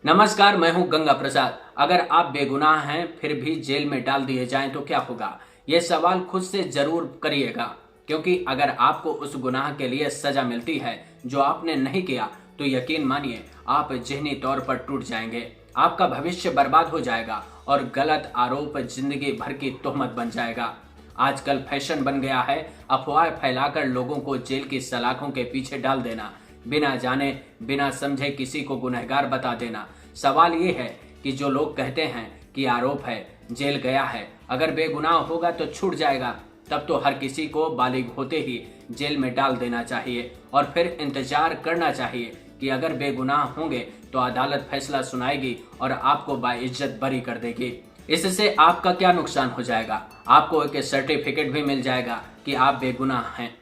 नमस्कार, मैं हूं गंगा प्रसाद। अगर आप बेगुनाह हैं फिर भी जेल में डाल दिए जाएं तो क्या होगा? ये सवाल खुद से जरूर करिएगा, क्योंकि अगर आपको उस गुनाह के लिए सजा मिलती है जो आपने नहीं किया तो यकीन मानिए आप ज़हनी तौर पर टूट जाएंगे। आपका भविष्य बर्बाद हो जाएगा और गलत आरोप जिंदगी भर की तोहमत बन जाएगा। आजकल फैशन बन गया है अफवाह फैलाकर लोगों को जेल की सलाखों के पीछे डाल देना, बिना जाने बिना समझे किसी को गुनहगार बता देना। सवाल ये है कि जो लोग कहते हैं कि आरोप है, जेल गया है, अगर बेगुनाह होगा तो छूट जाएगा, तब तो हर किसी को बालिग होते ही जेल में डाल देना चाहिए और फिर इंतजार करना चाहिए कि अगर बेगुनाह होंगे तो अदालत फैसला सुनाएगी और आपको बाइज्जत बरी कर देगी। इससे आपका क्या नुकसान हो जाएगा? आपको एक सर्टिफिकेट भी मिल जाएगा कि आप बेगुनाह हैं।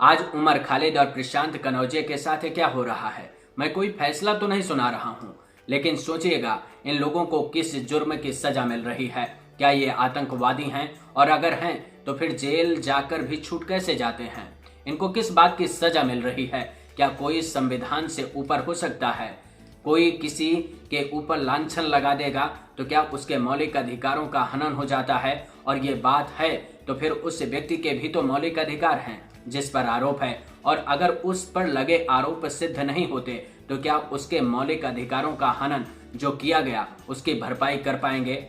आज उमर खालिद और प्रशांत कनौजिया के साथ क्या हो रहा है? मैं कोई फैसला तो नहीं सुना रहा हूँ, लेकिन सोचिएगा इन लोगों को किस जुर्म की सजा मिल रही है। क्या ये आतंकवादी हैं? और अगर हैं तो फिर जेल जाकर भी छूट कैसे जाते हैं? इनको किस बात की सजा मिल रही है? क्या कोई संविधान से ऊपर हो सकता है? कोई किसी के ऊपर लांछन लगा देगा तो क्या उसके मौलिक अधिकारों का हनन हो जाता है? और ये बात है तो फिर उस व्यक्ति के भी तो मौलिक अधिकार हैं जिस पर आरोप है, और अगर उस पर लगे आरोप सिद्ध नहीं होते तो क्या उसके मौलिक अधिकारों का हनन जो किया गया उसकी भरपाई कर पाएंगे?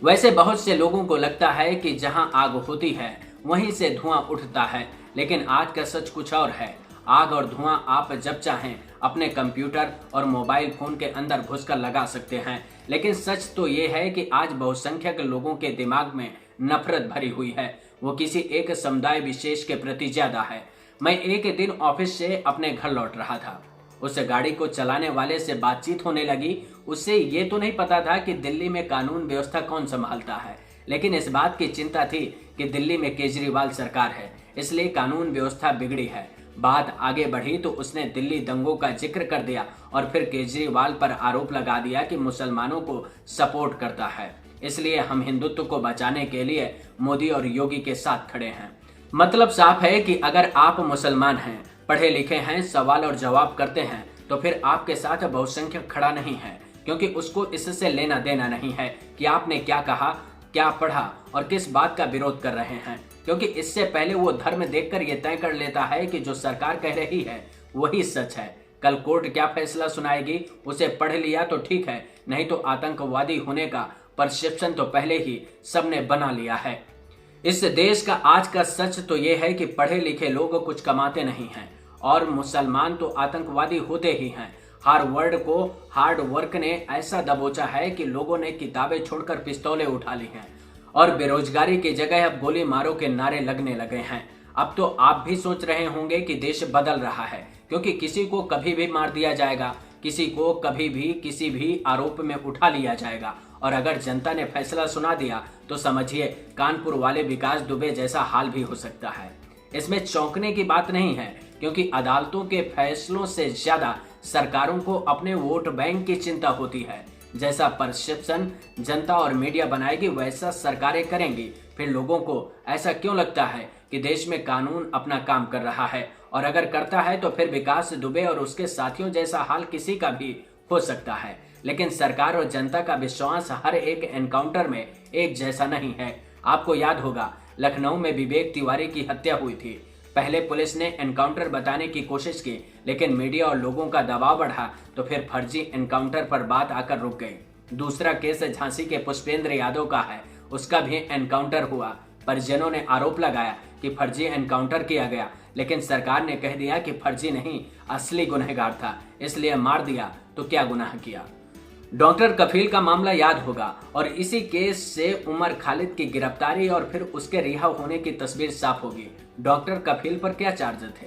वैसे बहुत से लोगों को लगता है कि जहां आग होती है वहीं से धुआं उठता है, लेकिन आज का सच कुछ और है। आग और धुआं आप जब चाहें अपने कंप्यूटर और मोबाइल फोन के अंदर घुसकर लगा सकते हैं, लेकिन सच तो ये है कि आज बहुसंख्यक लोगों के दिमाग में नफरत भरी हुई है। वो किसी एक समुदाय विशेष के प्रति ज्यादा है। मैं एक दिन ऑफिस से अपने घर लौट रहा था। उस गाड़ी को चलाने वाले से बातचीत होने लगी। उससे ये तो नहीं पता था कि दिल्ली में कानून व्यवस्था कौन संभालता है, लेकिन इस बात की चिंता थी कि दिल्ली में केजरीवाल सरकार है, इसलिए कानून व्यवस्था बिगड़ी है। बात आगे बढ़ी तो उसने दिल्ली दंगों का जिक्र कर दिया और फिर केजरीवाल पर आरोप लगा दिया कि मुसलमानों को सपोर्ट करता है, इसलिए हम हिंदुत्व को बचाने के लिए मोदी और योगी के साथ खड़े हैं। मतलब साफ है कि अगर आप मुसलमान हैं, पढ़े लिखे हैं, सवाल और जवाब करते हैं, तो फिर आपके साथ बहुसंख्यक खड़ा नहीं है, क्योंकि उसको इससे लेना देना नहीं है कि आपने क्या कहा, क्या पढ़ा और किस बात का विरोध कर रहे हैं, क्योंकि इससे पहले वो धर्म देखकर ये तय कर लेता है कि जो सरकार कह रही है वही सच है। कल कोर्ट क्या फैसला सुनाएगी उसे पढ़ लिया तो ठीक है, नहीं तो आतंकवादी होने का परसेप्शन तो पहले ही सबने बना लिया है। इस देश का आज का सच तो ये है कि पढ़े लिखे लोग कुछ कमाते नहीं हैं और मुसलमान तो आतंकवादी होते ही हैं। हार्ड वर्क ने ऐसा दबोचा है कि लोगों ने किताबें छोड़कर पिस्तौलें उठा ली हैं और बेरोजगारी की जगह अब गोली मारो के नारे लगने लगे हैं। अब तो आप भी सोच रहे होंगे कि देश बदल रहा है, क्योंकि किसी को कभी भी मार दिया जाएगा, किसी को कभी भी किसी भी आरोप में उठा लिया जाएगा, और अगर जनता ने फैसला सुना दिया तो समझिए कानपुर वाले विकास दुबे जैसा हाल भी हो सकता है। इसमें चौंकने की बात नहीं है, क्योंकि अदालतों के फैसलों से ज्यादा सरकारों को अपने वोट बैंक की चिंता होती है। जैसा परसेप्शन जनता और मीडिया बनाएगी वैसा सरकारें करेंगी। फिर लोगों को ऐसा क्यों लगता है कि देश में कानून अपना काम कर रहा है, और अगर करता है तो फिर विकास दुबे और उसके साथियों जैसा हाल किसी का भी हो सकता है। लेकिन सरकार और जनता का विश्वास हर एक एनकाउंटर में एक जैसा नहीं है। आपको याद होगा लखनऊ में विवेक तिवारी की हत्या हुई थी। पहले पुलिस ने एनकाउंटर बताने की कोशिश की, लेकिन मीडिया और लोगों का दबाव बढ़ा तो फिर फर्जी एनकाउंटर पर बात आकर रुक गई। दूसरा केस झांसी के पुष्पेंद्र यादव का है, उसका भी एनकाउंटर हुआ। परिजनों ने आरोप लगाया कि फर्जी एनकाउंटर किया गया, लेकिन सरकार ने कह दिया कि फर्जी नहीं, असली गुनहगार था, इसलिए मार दिया। तो क्या गुनाह किया? डॉक्टर कफील का मामला याद होगा, और इसी केस से उमर खालिद की गिरफ्तारी और फिर उसके रिहा होने की तस्वीर साफ होगी। डॉक्टर कफील पर क्या चार्ज थे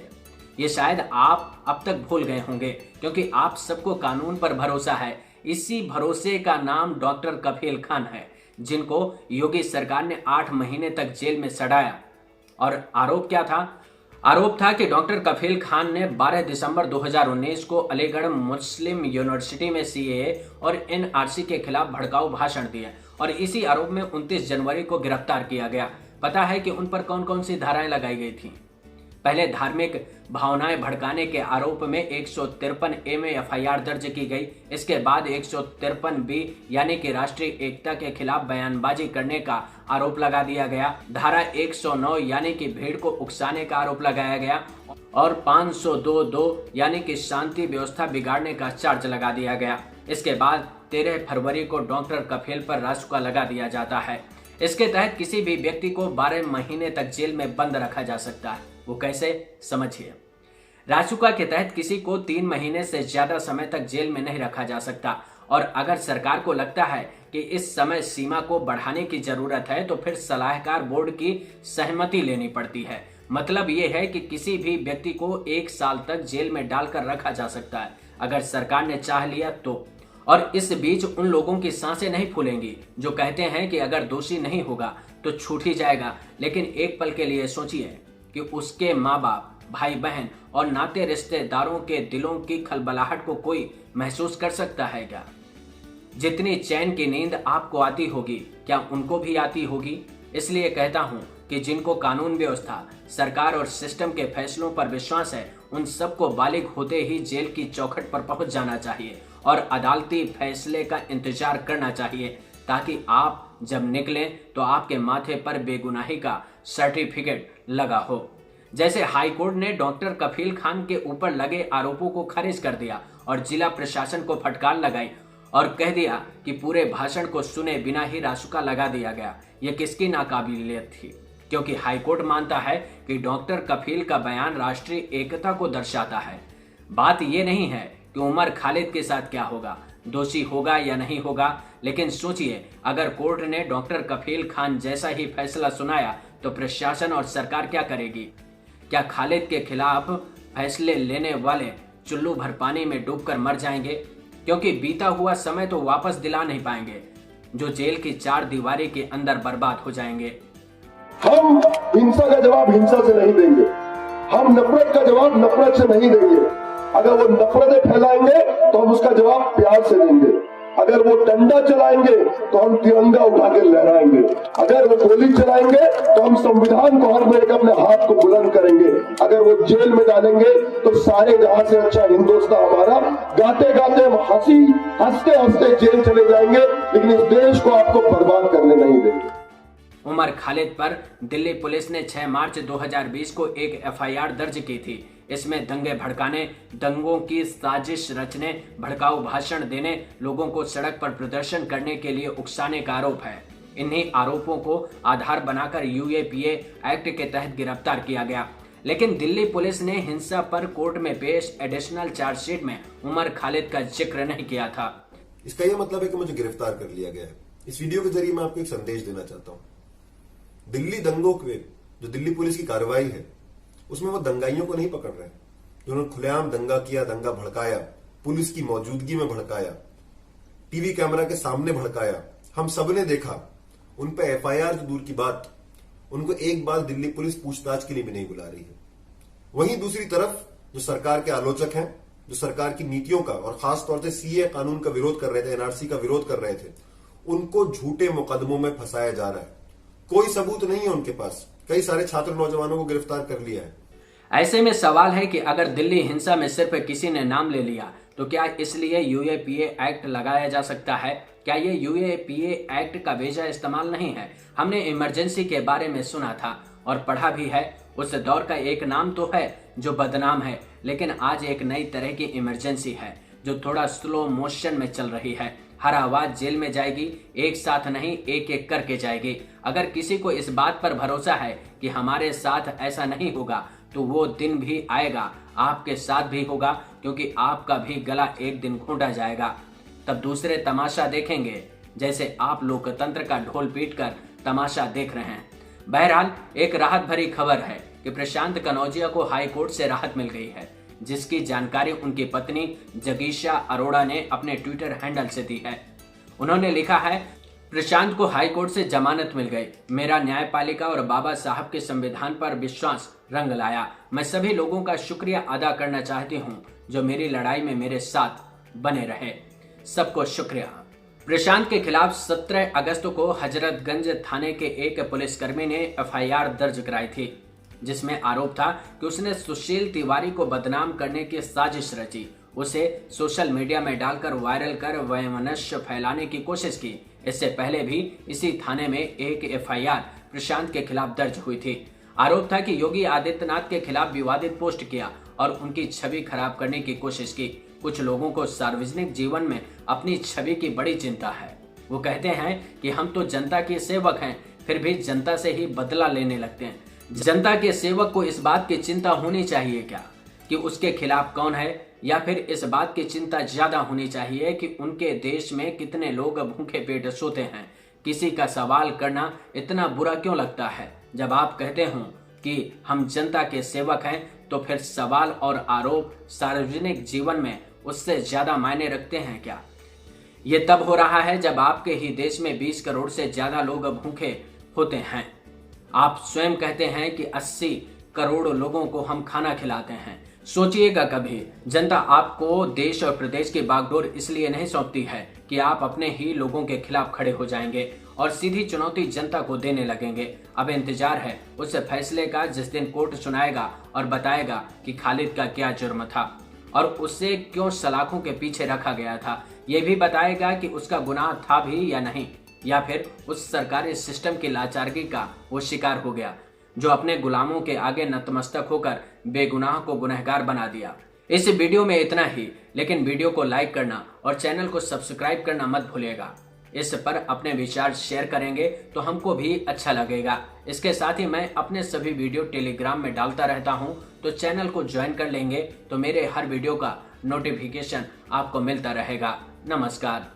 ये शायद आप अब तक भूल गए होंगे, क्योंकि आप सबको कानून पर भरोसा है। इसी भरोसे का नाम डॉक्टर कफील खान है, जिनको योगी सरकार ने 8 महीने तक जेल में सड़ाया। और आरोप क्या था? आरोप था कि डॉक्टर कफील खान ने 12 दिसंबर 2019 को अलीगढ़ मुस्लिम यूनिवर्सिटी में सीएए और एनआरसी के खिलाफ भड़काऊ भाषण दिए, और इसी आरोप में 29 जनवरी को गिरफ्तार किया गया। पता है कि उन पर कौन कौन सी धाराएं लगाई गई थी? पहले धार्मिक भावनाएं भड़काने के आरोप में 153A में एफआईआर दर्ज की गई। इसके बाद 153B यानी कि राष्ट्रीय एकता के खिलाफ बयानबाजी करने का आरोप लगा दिया गया। धारा 109 यानी कि भीड़ को उकसाने का आरोप लगाया गया और 502(2) यानी कि शांति व्यवस्था बिगाड़ने का चार्ज लगा दिया गया। इसके बाद 13 फरवरी को डॉक्टर कफील पर रासुका लगा दिया जाता है। इसके तहत किसी भी व्यक्ति को 12 महीने तक जेल में बंद रखा जा सकता है। वो कैसे, समझिए। रासुका के तहत किसी को 3 महीने से ज्यादा समय तक जेल में नहीं रखा जा सकता और अगर सरकार को लगता है कि इस समय सीमा को बढ़ाने की जरूरत है तो फिर सलाहकार बोर्ड की सहमति लेनी पड़ती है। मतलब ये है कि किसी भी व्यक्ति को 1 साल तक जेल में डालकर रखा जा सकता है अगर सरकार ने चाह लिया तो। और इस बीच उन लोगों की सांसें नहीं फूलेंगी जो कहते हैं कि अगर दोषी नहीं होगा तो छूट ही जाएगा। लेकिन एक पल के लिए सोचिए कि उसके माँ बाप, भाई बहन और नाते रिश्तेदारों के दिलों की खलबलाहट को कोई महसूस कर सकता है क्या? जितनी चैन की नींद आपको आती होगी क्या उनको भी आती होगी? इसलिए कहता हूं कि जिनको कानून व्यवस्था, सरकार और सिस्टम के फैसलों पर विश्वास है उन सबको बालिग होते ही जेल की चौखट पर पहुंच जाना चाहिए और अदालती फैसले का इंतजार करना चाहिए ताकि आप जब निकलें तो आपके माथे पर बेगुनाही का सर्टिफिकेट लगा हो। जैसे हाईकोर्ट ने डॉक्टर कफील खान के ऊपर लगे आरोपों को खारिज कर दिया और जिला प्रशासन को फटकार लगाई और कह दिया कि पूरे भाषण को सुने बिना ही रासुका लगा दिया गया। यह किसकी नाकाबिलियत थी? क्योंकि हाईकोर्ट मानता है कि डॉक्टर कफील का बयान राष्ट्रीय एकता को दर्शाता है। बात यह नहीं है कि उमर खालिद के साथ क्या होगा, दोषी होगा या नहीं होगा। लेकिन सोचिए, अगर कोर्ट ने डॉक्टर कफील खान जैसा ही फैसला सुनाया तो प्रशासन और सरकार क्या करेगी? क्या खालिद के खिलाफ फैसले लेने वाले चुल्लू भर पानी में डूबकर मर जाएंगे? क्योंकि बीता हुआ समय तो वापस दिला नहीं पाएंगे, जो जेल की 4 दीवारी के अंदर बर्बाद हो जाएंगे। हम हिंसा का जवाब हिंसा से नहीं देंगे, हम नफरत का जवाब नफरत से नहीं देंगे। अगर वो नफरतें फैलाएंगे तो हम उसका जवाब प्यार से देंगे। अगर वो डंडा चलाएंगे तो हम तिरंगा उठा के लहराएंगे। अगर वो गोली चलाएंगे तो हम संविधान को हर मेरे अपने हाथ को बुलंद करेंगे। अगर वो जेल में डालेंगे तो सारे जहां से अच्छा हिंदुस्तान हमारा गाते गाते हम हंसते हंसते जेल चले जाएंगे, लेकिन इस देश को आपको बर्बाद करने नहीं देंगे। उमर खालिद पर दिल्ली पुलिस ने 6 मार्च 2020 को एक एफआईआर दर्ज की थी। इसमें दंगे भड़काने, दंगों की साजिश रचने, भड़काऊ भाषण देने, लोगों को सड़क पर प्रदर्शन करने के लिए उकसाने का आरोप है। इन्हीं आरोपों को आधार बनाकर यूएपीए एक्ट के तहत गिरफ्तार किया गया। लेकिन दिल्ली पुलिस ने हिंसा पर कोर्ट में पेश एडिशनल चार्जशीट में उमर खालिद का जिक्र नहीं किया था। इसका यह मतलब है कि मुझे गिरफ्तार कर लिया गया है। इस वीडियो के जरिए मैं आपको एक संदेश देना चाहता हूं। दिल्ली दंगों के जो दिल्ली पुलिस की कार्रवाई है उसमें वो दंगाइयों को नहीं पकड़ रहे, जिन्होंने खुलेआम दंगा किया, दंगा भड़काया, पुलिस की मौजूदगी में भड़काया, टीवी कैमरा के सामने भड़काया। हम सबने देखा। उन पे एफआईआर तो दूर की बात, उनको एक बार दिल्ली पुलिस पूछताछ के लिए भी नहीं बुला रही है। वहीं दूसरी तरफ जो सरकार के आलोचक हैं, जो सरकार की नीतियों का और खासतौर से सीए कानून का विरोध कर रहे थे, एनआरसी का विरोध कर रहे थे, उनको झूठे मुकदमों में फंसाया जा रहा है। कोई सबूत नहीं है उनके पास। कई सारे छात्र नौजवानों को गिरफ्तार कर लिया है। ऐसे में सवाल है कि अगर दिल्ली हिंसा में सिर्फ किसी ने नाम ले लिया तो क्या इसलिए यूएपीए एक्ट लगाया जा सकता है? क्या ये यूएपीए एक्ट का बेजा इस्तेमाल नहीं है? हमने इमरजेंसी के बारे में सुना था और पढ़ा भी है। उस दौर का एक नाम तो है जो बदनाम है, लेकिन आज एक नई तरह की इमरजेंसी है जो थोड़ा स्लो मोशन में चल रही है। हर आवाज जेल में जाएगी, एक साथ नहीं, एक एक करके जाएगी। अगर किसी को इस बात पर भरोसा है कि हमारे साथ ऐसा नहीं होगा तो वो दिन भी आएगा, आपके साथ भी होगा, क्योंकि आपका भी गला एक दिन घोंटा जाएगा। तब दूसरे तमाशा देखेंगे जैसे आप लोकतंत्र का ढोल पीटकर तमाशा देख रहे हैं। बहरहाल एक राहत भरी खबर है कि प्रशांत कनौजिया को हाई कोर्ट से राहत मिल गई है, जिसकी जानकारी उनकी पत्नी जगीशा अरोड़ा ने अपने ट्विटर हैंडल से दी है। उन्होंने लिखा है, प्रशांत को हाई कोर्ट से जमानत मिल गई। मेरा न्यायपालिका और बाबा साहब के संविधान पर विश्वास रंग लाया। मैं सभी लोगों का शुक्रिया अदा करना चाहती हूँ जो मेरी लड़ाई में मेरे साथ बने रहे। सबको शुक्रिया। प्रशांत के खिलाफ 17 अगस्त को हजरतगंज थाने के एक पुलिसकर्मी ने एफआईआर दर्ज कराई थी। जिसमें आरोप था कि उसने सुशील तिवारी को बदनाम करने की साजिश रची, उसे सोशल मीडिया में डालकर वायरल कर वैमनस्य फैलाने की कोशिश की। इससे पहले भी इसी थाने में एक एफआईआर प्रशांत के खिलाफ दर्ज हुई थी। आरोप था कि योगी आदित्यनाथ के खिलाफ विवादित पोस्ट किया और उनकी छवि खराब करने की कोशिश की। कुछ लोगों को सार्वजनिक जीवन में अपनी छवि की बड़ी चिंता है। वो कहते हैं कि हम तो जनता के सेवक हैं, फिर भी जनता से ही बदला लेने लगते हैं। जनता के सेवक को इस बात की चिंता होनी चाहिए क्या कि उसके खिलाफ कौन है, या फिर इस बात की चिंता ज्यादा होनी चाहिए कि उनके देश में कितने लोग भूखे पेट सोते हैं। किसी का सवाल करना इतना बुरा क्यों लगता है? जब आप कहते हो कि हम जनता के सेवक हैं, तो फिर सवाल और आरोप सार्वजनिक जीवन में उससे ज्यादा मायने रखते हैं क्या? ये तब हो रहा है जब आपके ही देश में 20 करोड़ से ज्यादा लोग भूखे होते हैं। आप स्वयं कहते हैं कि 80 करोड़ लोगों को हम खाना खिलाते हैं। सोचिएगा कभी, जनता आपको देश और प्रदेश की बागडोर इसलिए नहीं सौंपती है कि आप अपने ही लोगों के खिलाफ खड़े हो जाएंगे और सीधी चुनौती जनता को देने लगेंगे। अब इंतजार है उस फैसले का जिस दिन कोर्ट सुनाएगा और बताएगा कि खालिद का क्या जुर्म था और उसे क्यों सलाखों के पीछे रखा गया था। ये भी बताएगा कि उसका गुनाह था भी या नहीं, या फिर उस सरकारी सिस्टम की लाचारगी का वो शिकार हो गया जो अपने गुलामों के आगे नतमस्तक होकर बेगुनाह को गुनहगार बना दिया। इस वीडियो में इतना ही, लेकिन वीडियो को लाइक करना और चैनल को सब्सक्राइब करना मत भूलिएगा। इस पर अपने विचार शेयर करेंगे तो हमको भी अच्छा लगेगा। इसके साथ ही मैं अपने सभी वीडियो टेलीग्राम में डालता रहता हूं, तो चैनल को ज्वाइन कर लेंगे तो मेरे हर वीडियो का नोटिफिकेशन आपको मिलता रहेगा। नमस्कार।